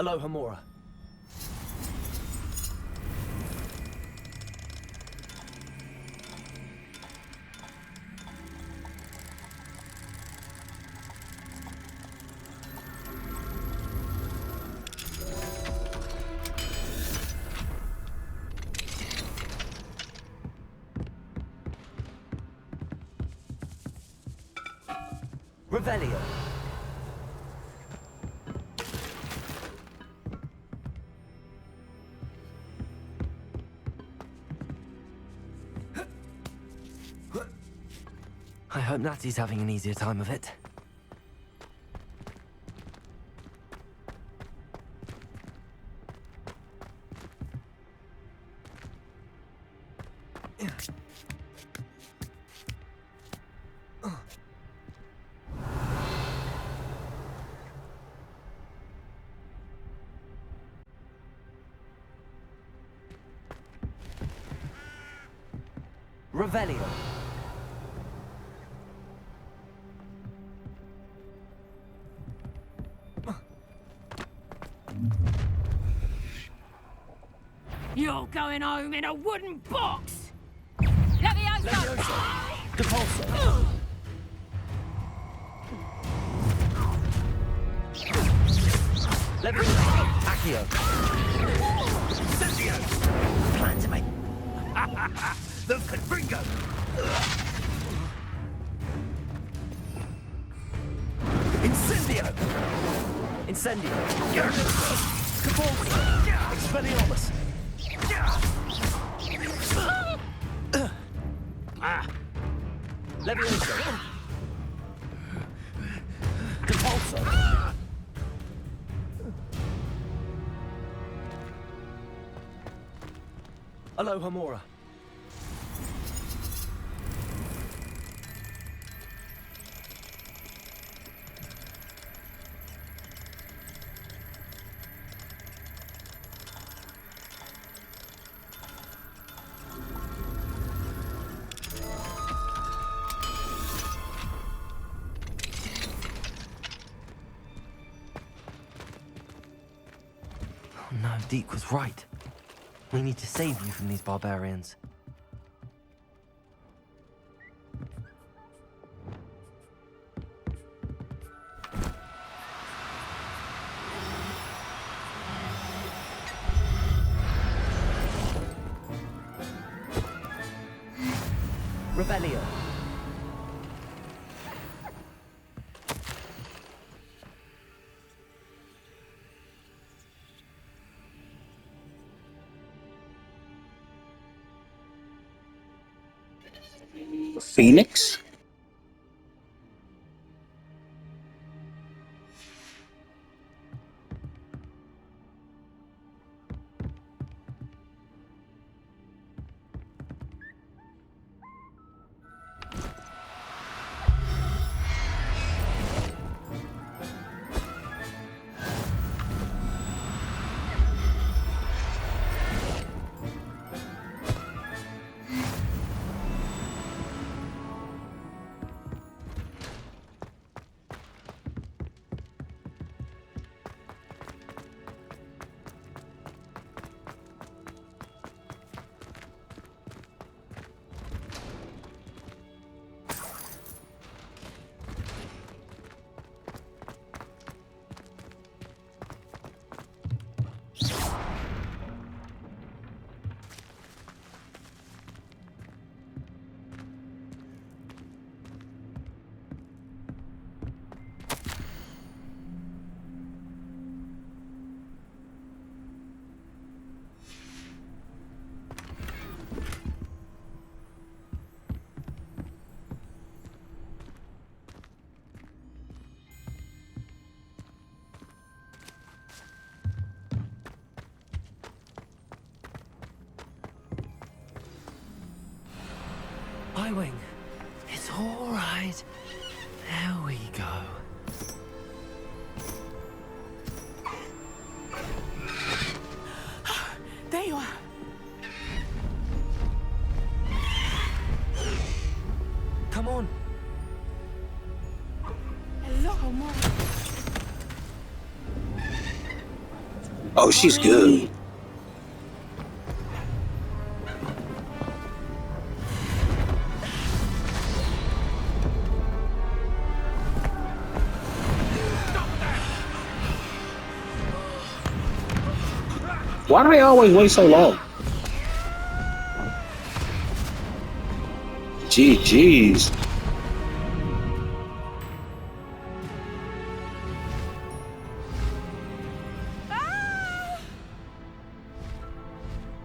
Aloha Mora. Revelio. I hope Natty's having an easier time of it. Revelio. You're going home in a wooden box! Levioso! Depulso. Levioso. Accio. Incendio! Plan to make... The Confringo! Incendio! Incendio. Depulso! Expelliarmus. Levioso. Depulso. Aloha Mora. No, Deke was right. We need to save you from these barbarians. Revelio. Phoenix? Wing. It's all right. There we go. There you are. Come on. Hello, Mom. Oh, she's good. Why do they always wait so long? Jeez.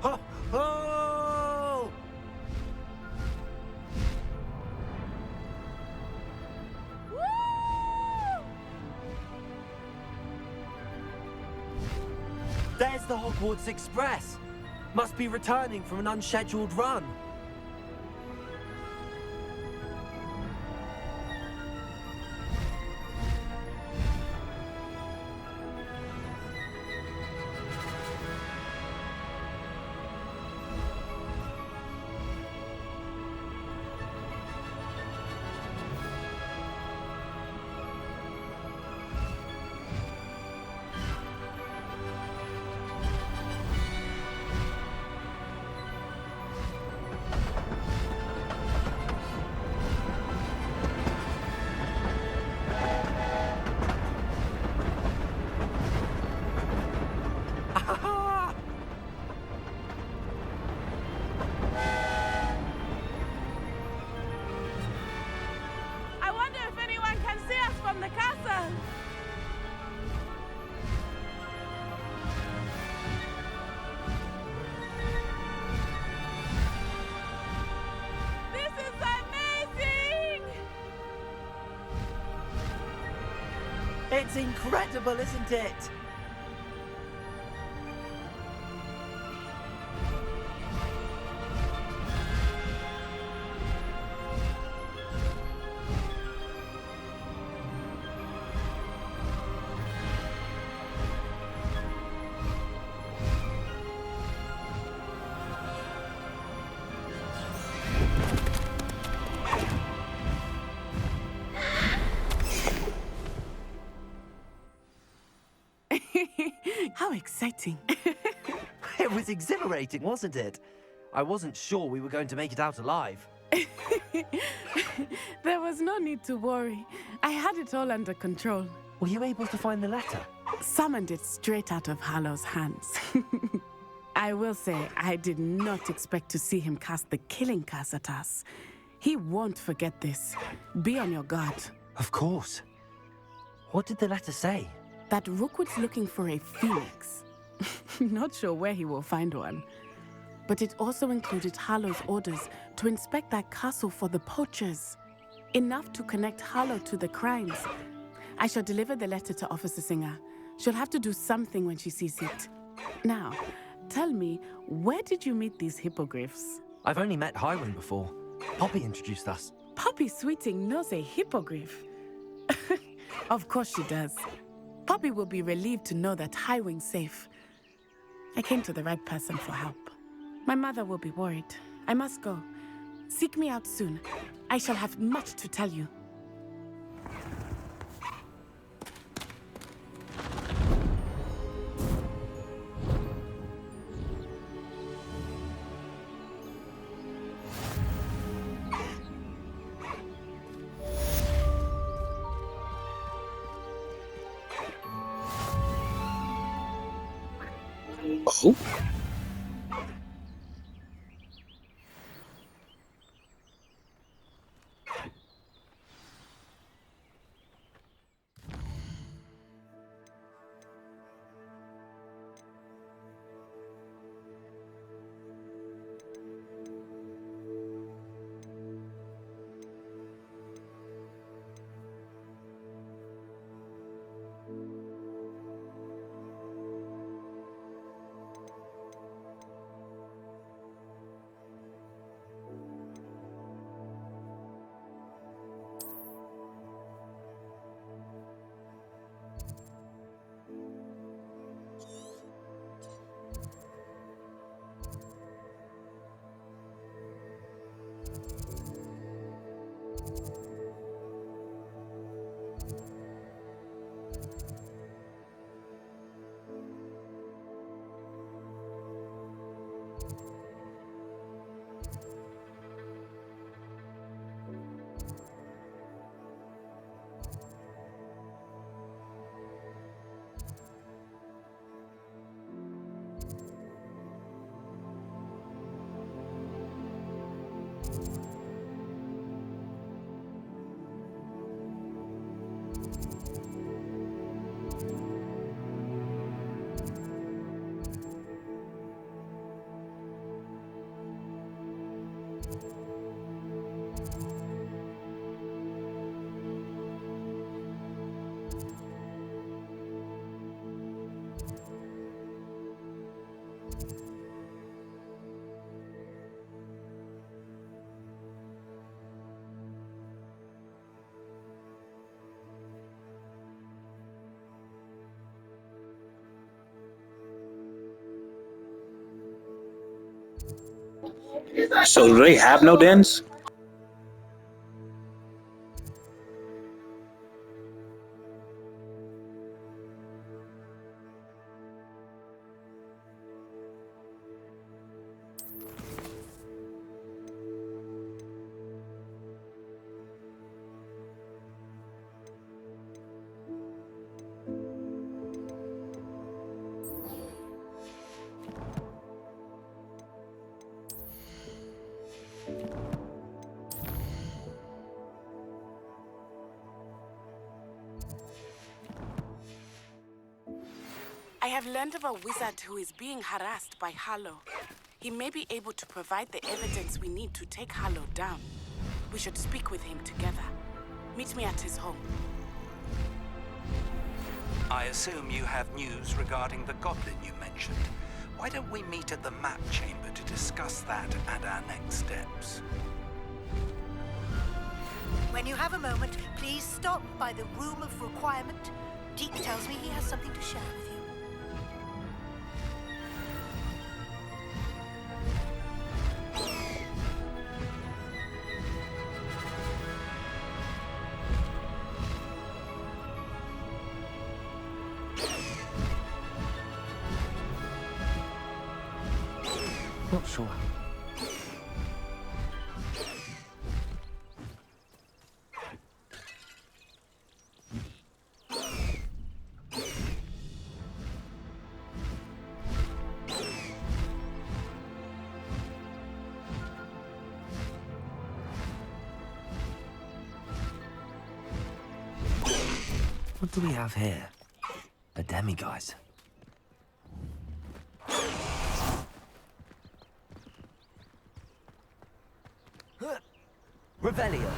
Ho! Ho! There's the Hogwarts Express. Must be returning from an unscheduled run. I wonder if anyone can see us from the castle. This is amazing! It's incredible, isn't it? How exciting. It was exhilarating, wasn't it? I wasn't sure we were going to make it out alive. There was no need to worry. I had it all under control. Were you able to find the letter? Summoned it straight out of Hallow's hands. I will say, I did not expect to see him cast the killing curse at us. He won't forget this. Be on your guard. Of course. What did the letter say? That Rookwood's looking for a phoenix. Not sure where he will find one. But it also included Hallow's orders to inspect that castle for the poachers. Enough to connect Hallow to the crimes. I shall deliver the letter to Officer Singer. She'll have to do something when she sees it. Now, tell me, where did you meet these hippogriffs? I've only met Highwing before. Poppy introduced us. Poppy Sweeting knows a hippogriff. Of course she does. Poppy will be relieved to know that Highwing's safe. I came to the right person for help. My mother will be worried. I must go. Seek me out soon. I shall have much to tell you. Oh. So do they have no dens? I have learned of a wizard who is being harassed by Harlow. He may be able to provide the evidence we need to take Harlow down. We should speak with him together. Meet me at his home. I assume you have news regarding the goblin you mentioned. Why don't we meet at the map chamber to discuss that and our next steps? When you have a moment, please stop by the Room of Requirement. Deke tells me he has something to share with you. Not sure. What do we have here? A demiguise. Revelio.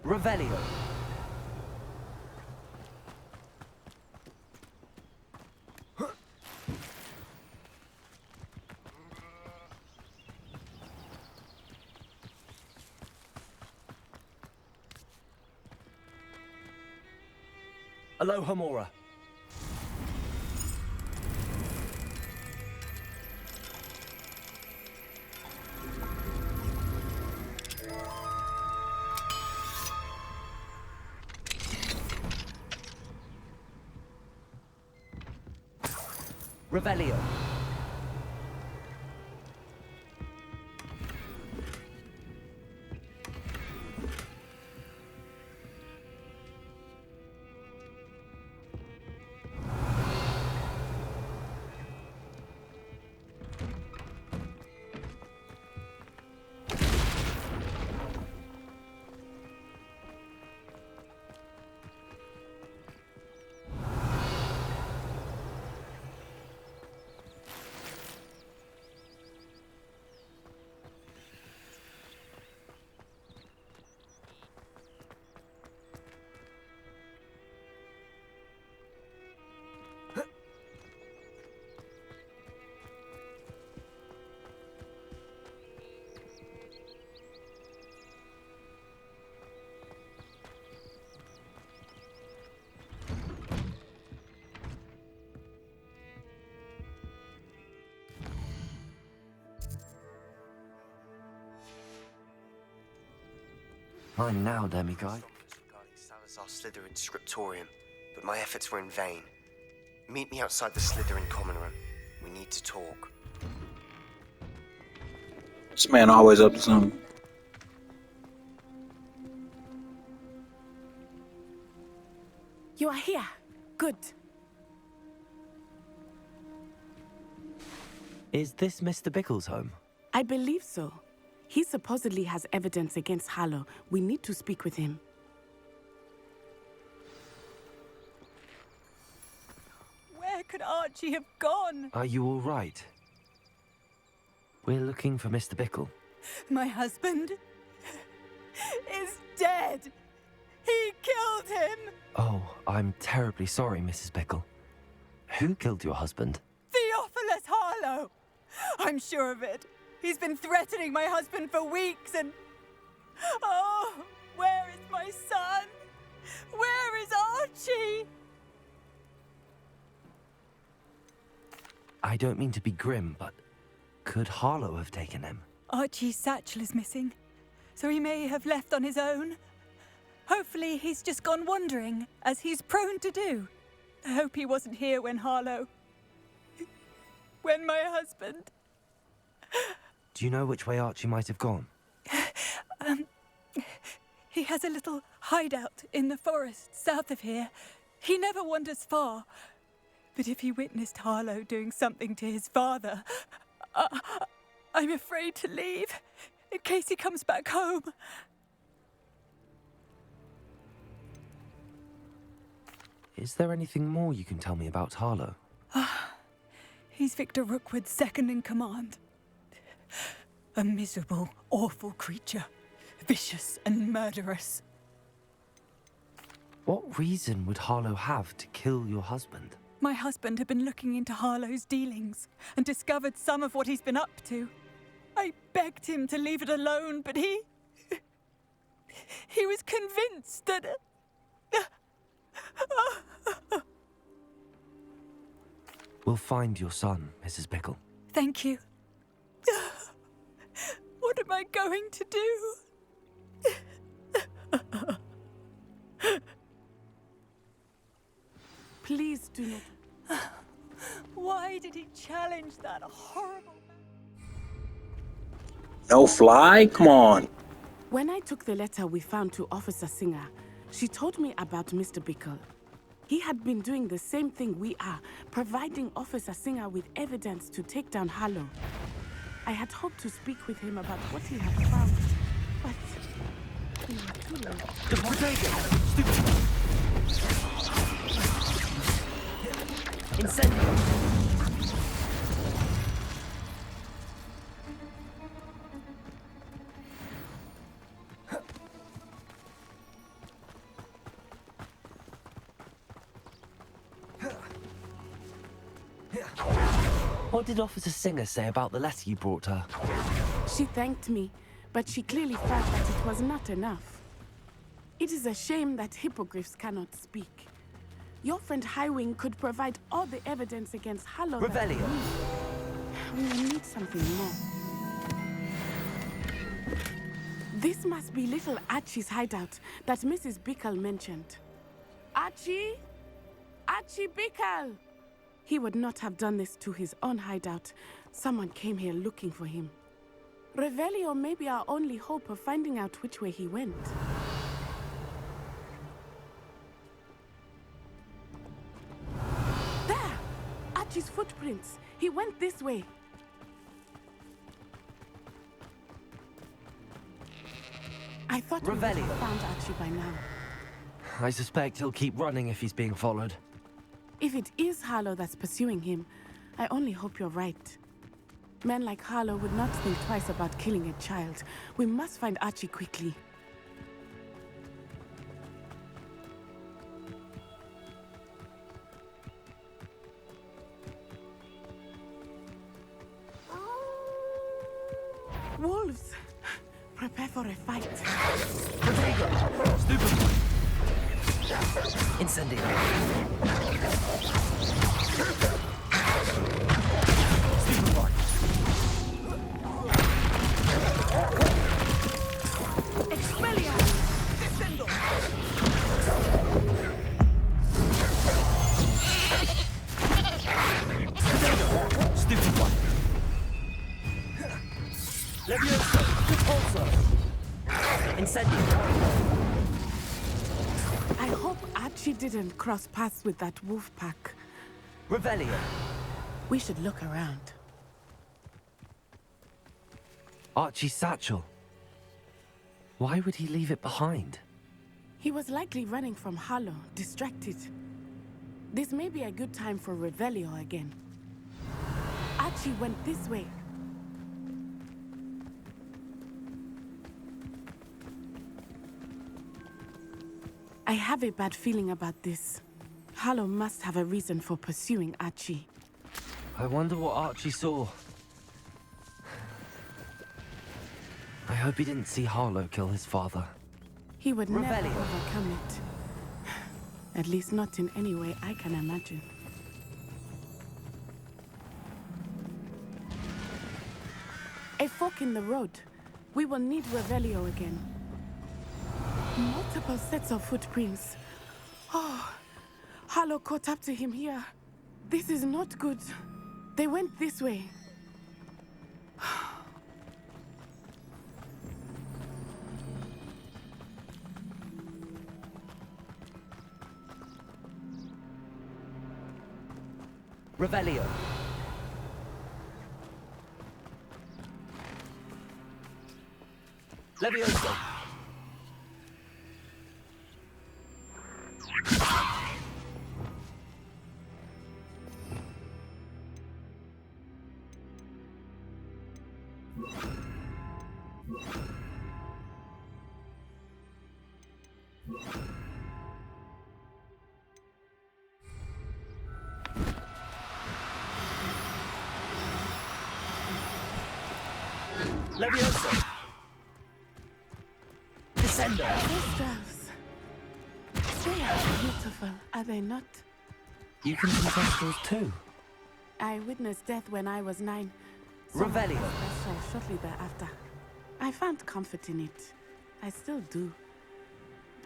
Revelio. Alohomora. Revelio. Mine now, demiguise. Regarding Salazar Slytherin's scriptorium, but my efforts were in vain. Meet me outside the Slytherin common room. We need to talk. This man always up to something. You are here. Good. Is this Mr. Bickle's home? I believe so. He supposedly has evidence against Harlow. We need to speak with him. Where could Archie have gone? Are you all right? We're looking for Mr. Bickle. My husband is dead. He killed him. Oh, I'm terribly sorry, Mrs. Bickle. Who killed your husband? Theophilus Harlow. I'm sure of it. He's been threatening my husband for weeks and... Oh, where is my son? Where is Archie? I don't mean to be grim, but could Harlow have taken him? Archie's satchel is missing, so he may have left on his own. Hopefully he's just gone wandering, as he's prone to do. I hope he wasn't here when when my husband... Do you know which way Archie might have gone? He has a little hideout in the forest south of here. He never wanders far. But if he witnessed Harlow doing something to his father, I'm afraid to leave, in case he comes back home. Is there anything more you can tell me about Harlow? He's Victor Rookwood's second in command. A miserable, awful creature. Vicious and murderous. What reason would Harlow have to kill your husband? My husband had been looking into Harlow's dealings and discovered some of what he's been up to. I begged him to leave it alone, but he was convinced that... We'll find your son, Mrs. Bickle. Thank you. What am I going to do? Please do not. Why did he challenge that horrible... No fly? Come on. When I took the letter we found to Officer Singer, she told me about Mr. Bickle. He had been doing the same thing we are, providing Officer Singer with evidence to take down Harlow. I had hoped to speak with him about what he had found, but we were too late. The potato! Stupid! Incendio! What did Officer Singer say about the letter you brought her? She thanked me, but she clearly felt that it was not enough. It is a shame that hippogriffs cannot speak. Your friend Highwing could provide all the evidence against Harlow. Revelio. We will need something more. This must be little Archie's hideout that Mrs. Bickle mentioned. Archie? Archie Bickle! He would not have done this to his own hideout. Someone came here looking for him. Revelio may be our only hope of finding out which way he went. There! Archie's footprints. He went this way. I thought we would have Revelio. found Archie by now. I suspect he'll keep running if he's being followed. If it is Harlow that's pursuing him, I only hope you're right. Men like Harlow would not think twice about killing a child. We must find Archie quickly. Wolves! Prepare for a fight. Potato! Stupid! Incendio! Stupid one! Expelliarmus! Descendo! Potato! Stupid one! Levioso! Repulso! Incendio! I hope Archie didn't cross paths with that wolf pack. Revelio! We should look around. Archie's satchel. Why would he leave it behind? He was likely running from Harlow, distracted. This may be a good time for Revelio again. Archie went this way. I have a bad feeling about this. Harlow must have a reason for pursuing Archie. I wonder what Archie saw. I hope he didn't see Harlow kill his father. He would never Rebellion. overcome it. At least not in any way I can imagine. A fork in the road. We will need Revelio again. Multiple sets of footprints. Oh, Harlow caught up to him here. This is not good. They went this way. Revelio. Levioso. Levioso. Descendo. Crystals. They are beautiful, are they not? You can possess those too. I witnessed death when I was 9. Revelio. Special shortly thereafter. I found comfort in it. I still do.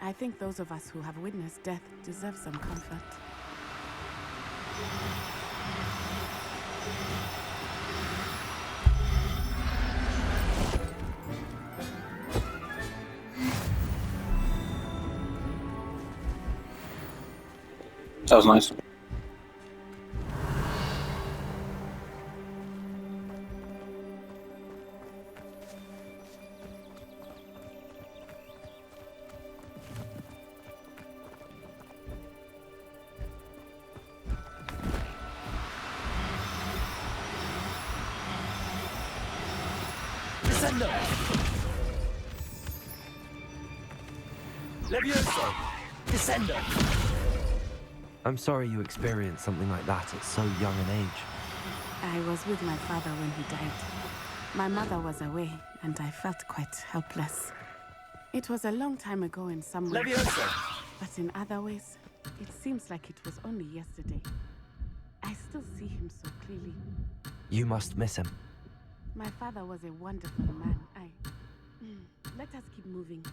I think those of us who have witnessed death deserve some comfort. That was nice. Descendo. Levioso. Descendo. I'm sorry you experienced something like that at so young an age. I was with my father when he died. My mother was away, and I felt quite helpless. It was a long time ago in some ways, Levioso. but in other ways, it seems like it was only yesterday. I still see him so clearly. You must miss him. My father was a wonderful man. Let us keep moving.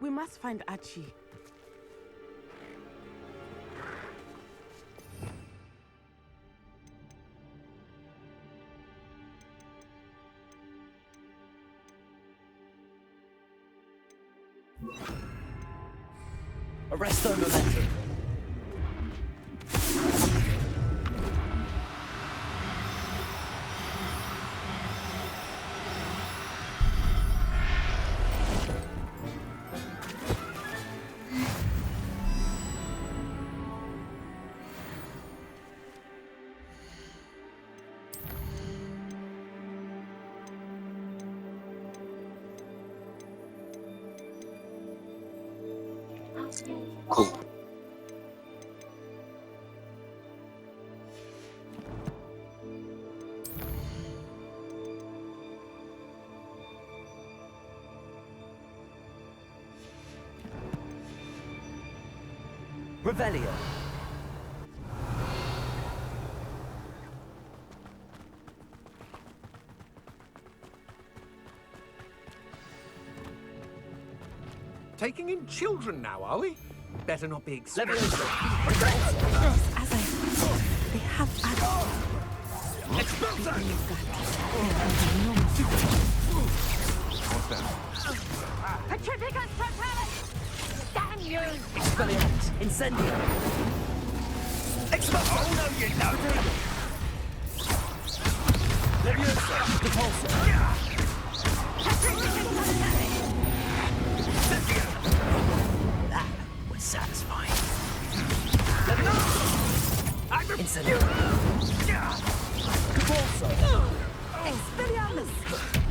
We must find Archie. Arresto momentum. Cool. Revelio. Taking in children now, are we? Better not be Levioso. As I thought, they have Petrificus totalis! Damn you! Expelliarmus. Incendio. Expulso. Oh no, you don't. Levioso. Repulso. That was satisfying. Incendio. Repulso. Expelliarmus!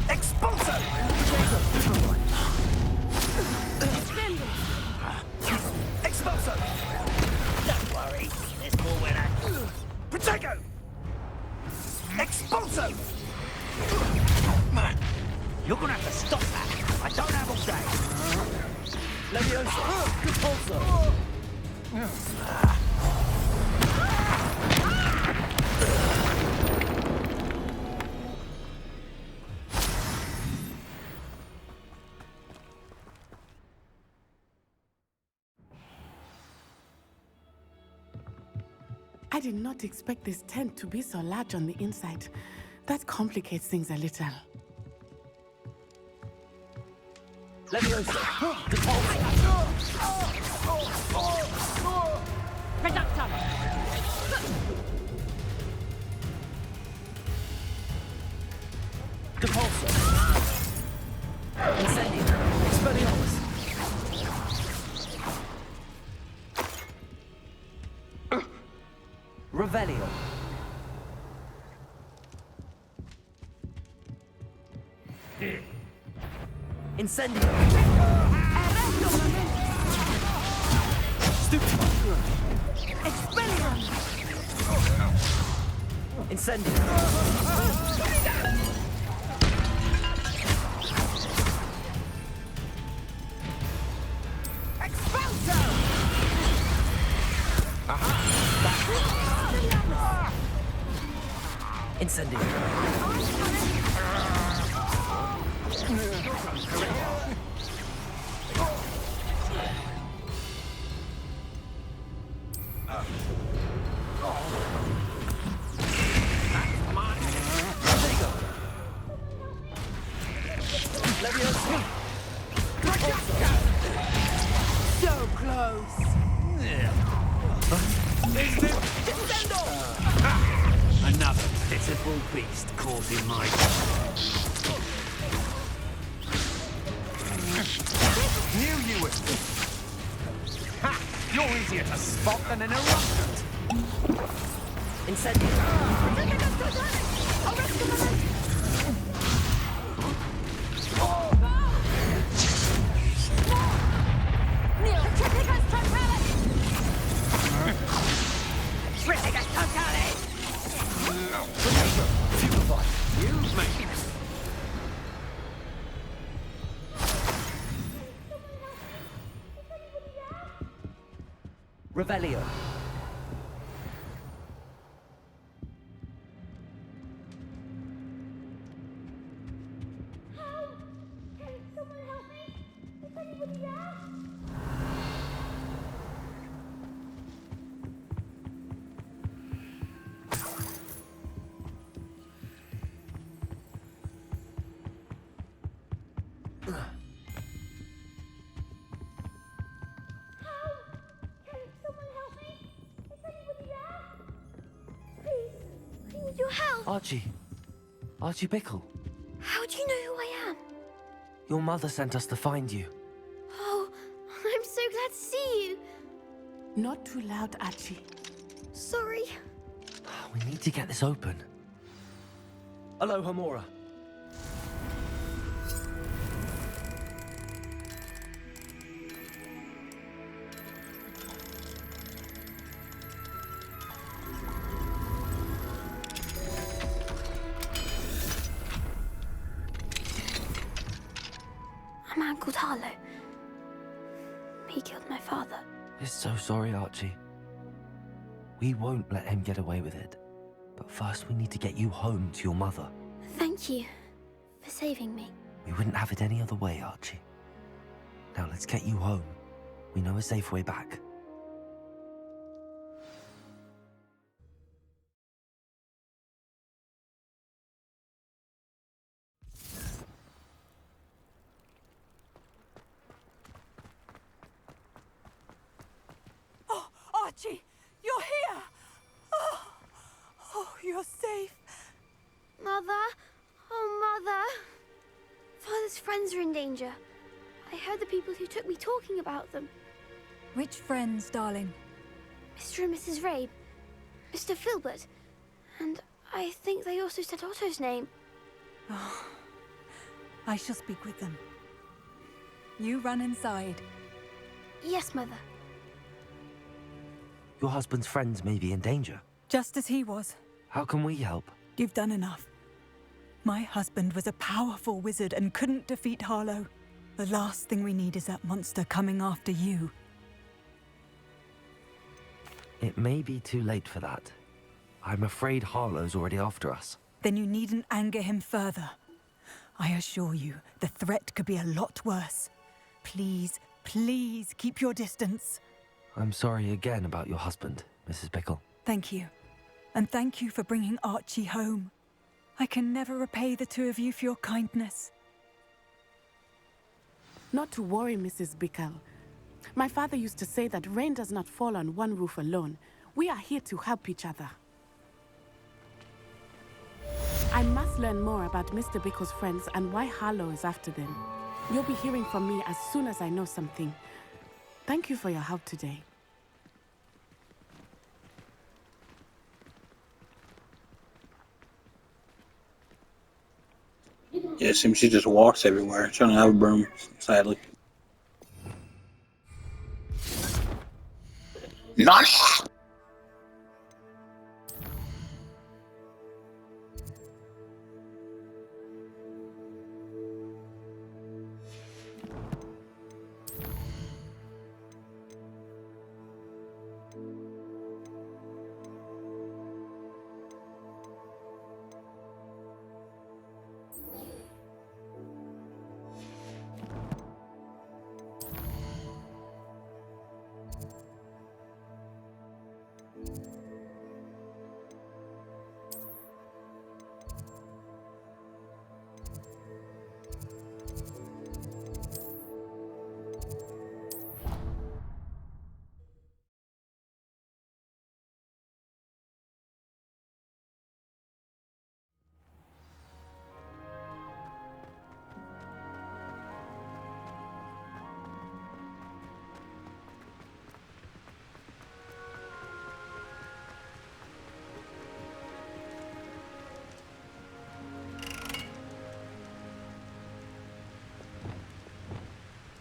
Expulso. Expulso. Potato! Expulso! You're gonna have to stop that. I don't have all day. Leviosa! Repulso! I did not expect this tent to be so large on the inside. That complicates things a little. Leviosa! Reductum! Repulso! Incendio! Expelliarmus! Revelio! Incendio! Stupefy! Expelliarmus! Incendio! Incendio! Leviosa! So close! Another pitiful beast caught in my... Knew you would. Ha! You're easier to spot than an eruptant. Incendio! Use me. Revelio! Your help! Archie. Archie Bickle. How do you know who I am? Your mother sent us to find you. Oh, I'm so glad to see you. Not too loud, Archie. Sorry. We need to get this open. Aloha, Mora. A man called Harlow. He killed my father. We're so sorry, Archie. We won't let him get away with it. But first we need to get you home to your mother. Thank you for saving me. We wouldn't have it any other way, Archie. Now let's get you home. We know a safe way back. Oh, Archie, you're here! Oh, you're safe. Mother? Oh, Mother. Father's friends are in danger. I heard the people who took me talking about them. Which friends, darling? Mr. and Mrs. Rabe, Mr. Filbert, and I think they also said Otto's name. Oh, I shall speak with them. You run inside. Yes, Mother. Your husband's friends may be in danger. just as he was. How can we help? You've done enough. My husband was a powerful wizard and couldn't defeat Harlow. The last thing we need is that monster coming after you. It may be too late for that. I'm afraid Harlow's already after us. Then you needn't anger him further. I assure you, the threat could be a lot worse. Please, please keep your distance. I'm sorry again about your husband, Mrs. Pickle. Thank you. And thank you for bringing Archie home. I can never repay the two of you for your kindness. Not to worry, Mrs. Bickle. My father used to say that rain does not fall on one roof alone. We are here to help each other. I must learn more about Mr. Bickle's friends and why Harlow is after them. You'll be hearing from me as soon as I know something. Thank you for your help today. Yeah, it seems she just walks everywhere. She don't have a broom, sadly. Natty!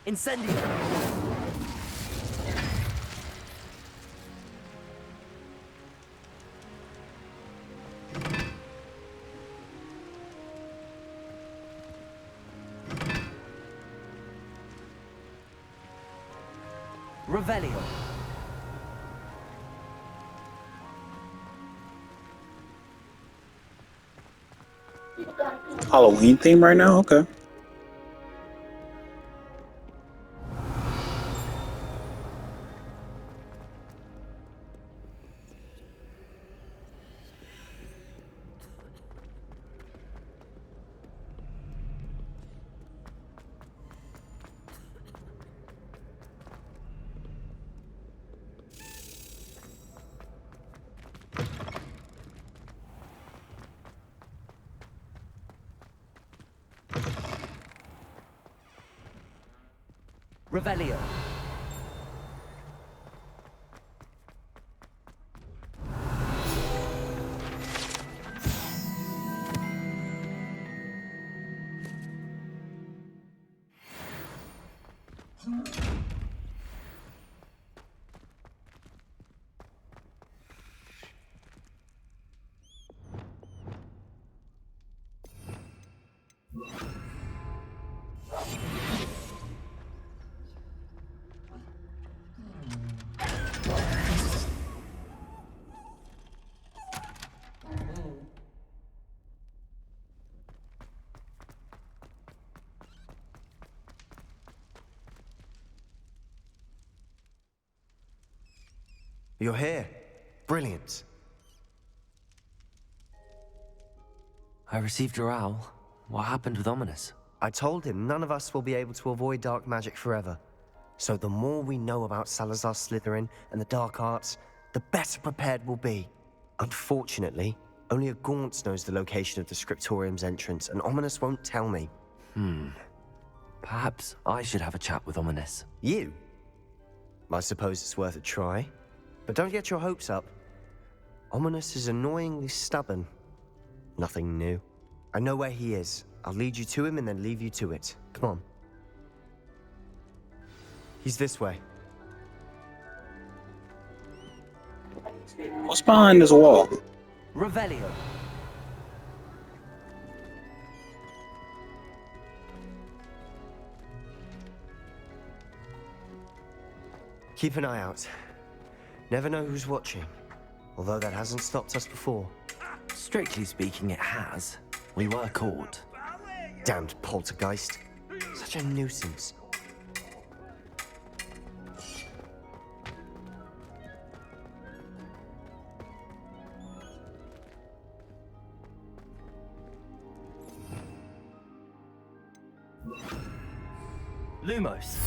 Incendio! Revelio. Halloween theme right now? Okay. Revelio. You're here. Brilliant. I received your owl. What happened with Ominous? I told him none of us will be able to avoid dark magic forever. So the more we know about Salazar Slytherin and the dark arts, the better prepared we'll be. Unfortunately, only a Gaunt knows the location of the Scriptorium's entrance, and Ominous won't tell me. Perhaps I should have a chat with Ominous. You? I suppose it's worth a try. But don't get your hopes up. Ominous is annoyingly stubborn. Nothing new. I know where he is. I'll lead you to him and then leave you to it. Come on. He's this way. What's behind this wall? Revelio. Keep an eye out. Never know who's watching. Although that hasn't stopped us before. Strictly speaking, it has. We were caught. Damned poltergeist. Such a nuisance. Lumos.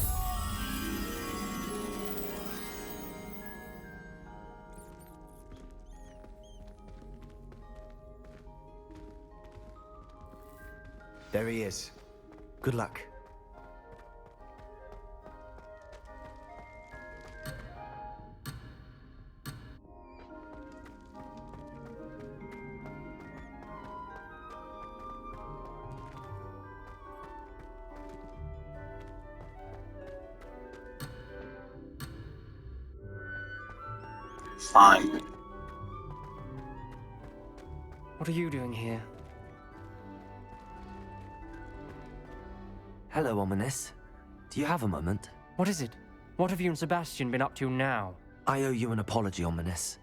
There he is. Good luck. Fine. What are you doing here? Hello, Ominous. Do you have a moment? What is it? What have you and Sebastian been up to now? I owe you an apology, Ominous.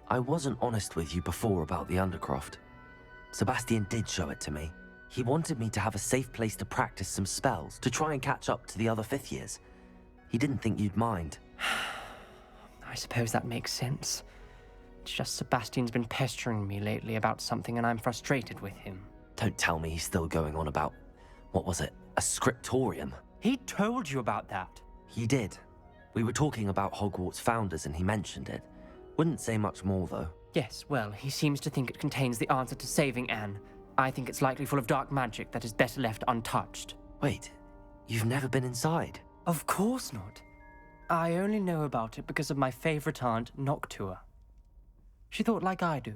I wasn't honest with you before about the Undercroft. Sebastian did show it to me. He wanted me to have a safe place to practice some spells, to try and catch up to the other fifth years. He didn't think you'd mind. I suppose that makes sense. It's just Sebastian's been pestering me lately about something and I'm frustrated with him. Don't tell me he's still going on about, what was it, a scriptorium? He told you about that. He did. We were talking about Hogwarts founders and he mentioned it. Wouldn't say much more, though. Yes, well, he seems to think it contains the answer to saving Anne. I think it's likely full of dark magic that is better left untouched. Wait, you've never been inside? Of course not. I only know about it because of my favorite aunt, Noctua. She thought like I do.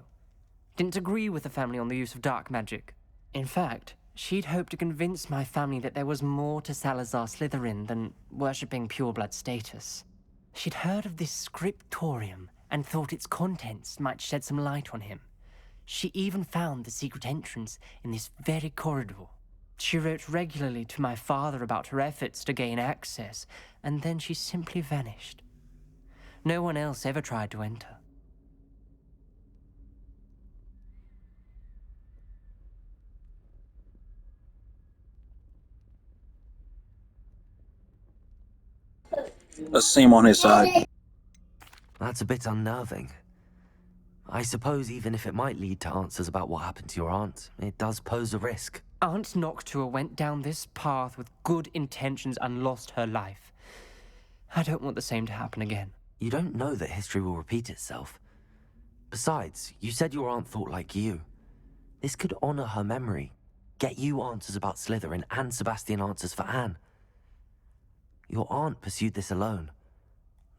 Didn't agree with the family on the use of dark magic. In fact, she'd hoped to convince my family that there was more to Salazar Slytherin than worshipping pureblood status. She'd heard of this scriptorium and thought its contents might shed some light on him. She even found the secret entrance in this very corridor. She wrote regularly to my father about her efforts to gain access, and then she simply vanished. No one else ever tried to enter. Let's see him on his side. That's a bit unnerving. I suppose even if it might lead to answers about what happened to your aunt, it does pose a risk. Aunt Noctua went down this path with good intentions and lost her life. I don't want the same to happen again. You don't know that history will repeat itself. Besides, you said your aunt thought like you. This could honor her memory, get you answers about Slytherin and Sebastian answers for Anne. Your aunt pursued this alone.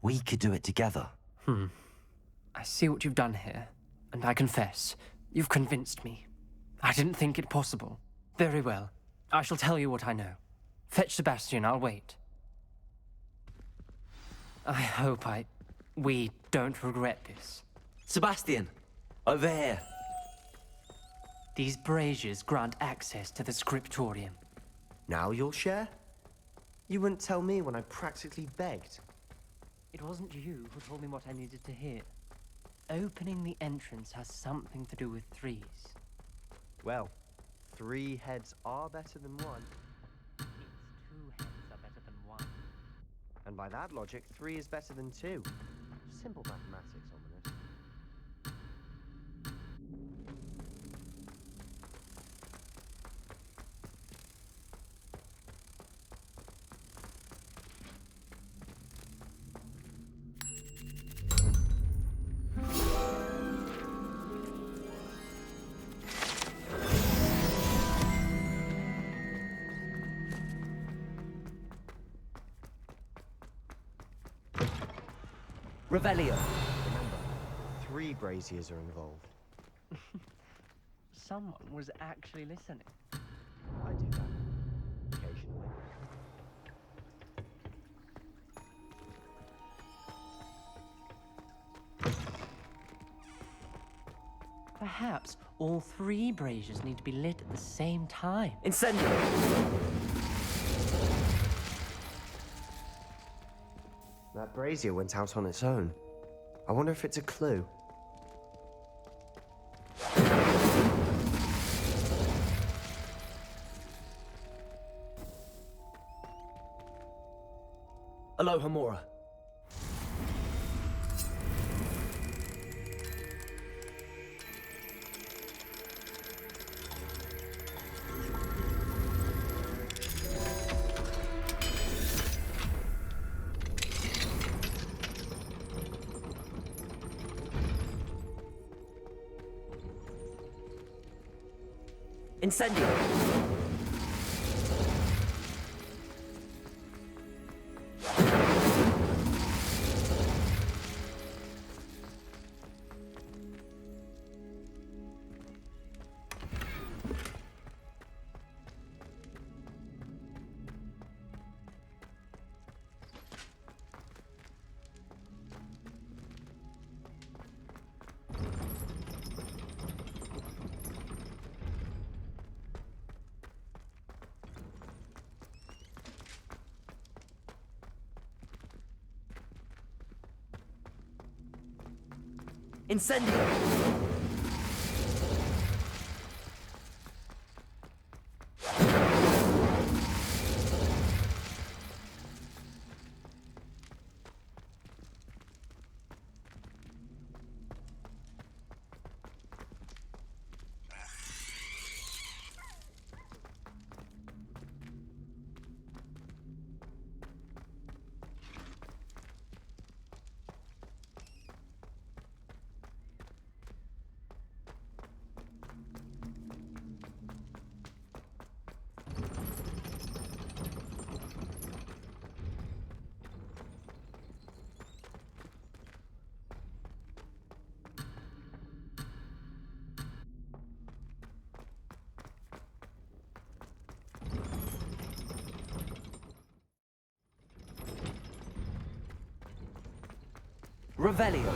We could do it together. I see what you've done here, and I confess, you've convinced me. I didn't think it possible. Very well. I shall tell you what I know. Fetch Sebastian, I'll wait. I hope we don't regret this. Sebastian! Over here! These braziers grant access to the scriptorium. Now you'll share? You wouldn't tell me when I practically begged. It wasn't you who told me what I needed to hear. Opening the entrance has something to do with threes. Well, 3 heads are better than 1. It's 2 heads are better than 1. And by that logic, 3 is better than 2. Simple mathematics, Ominous. Revelio! Remember, 3 braziers are involved. Someone was actually listening. I do that. Occasionally. perhaps all 3 braziers need to be lit at the same time. Incendio! That brazier went out on its own. I wonder if it's a clue. Aloha Mora. Incendio! Incendio! Revelio.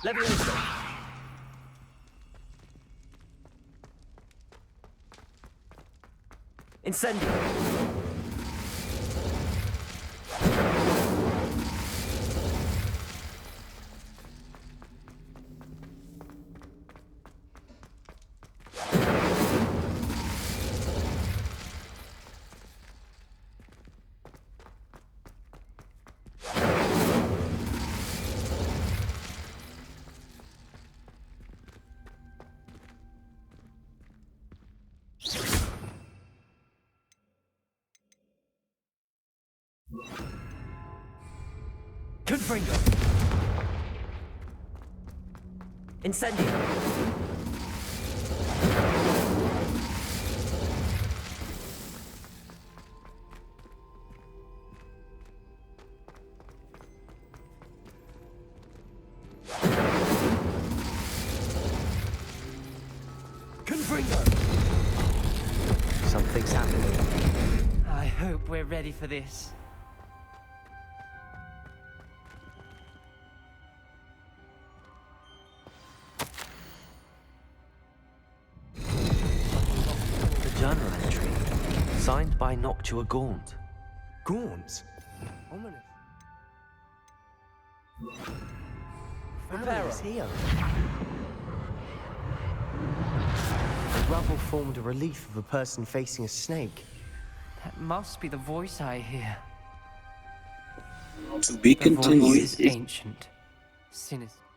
Levioso. Incendio. Confringo. Incendio. Confringo. Something's happening. I hope we're ready for this. Journal entry, signed by Noctua Gaunt. Gaunt? Ominous. Prepare. Here. The rubble formed a relief of a person facing a snake. That must be the voice I hear. To be The voice continued. is ancient, sinister.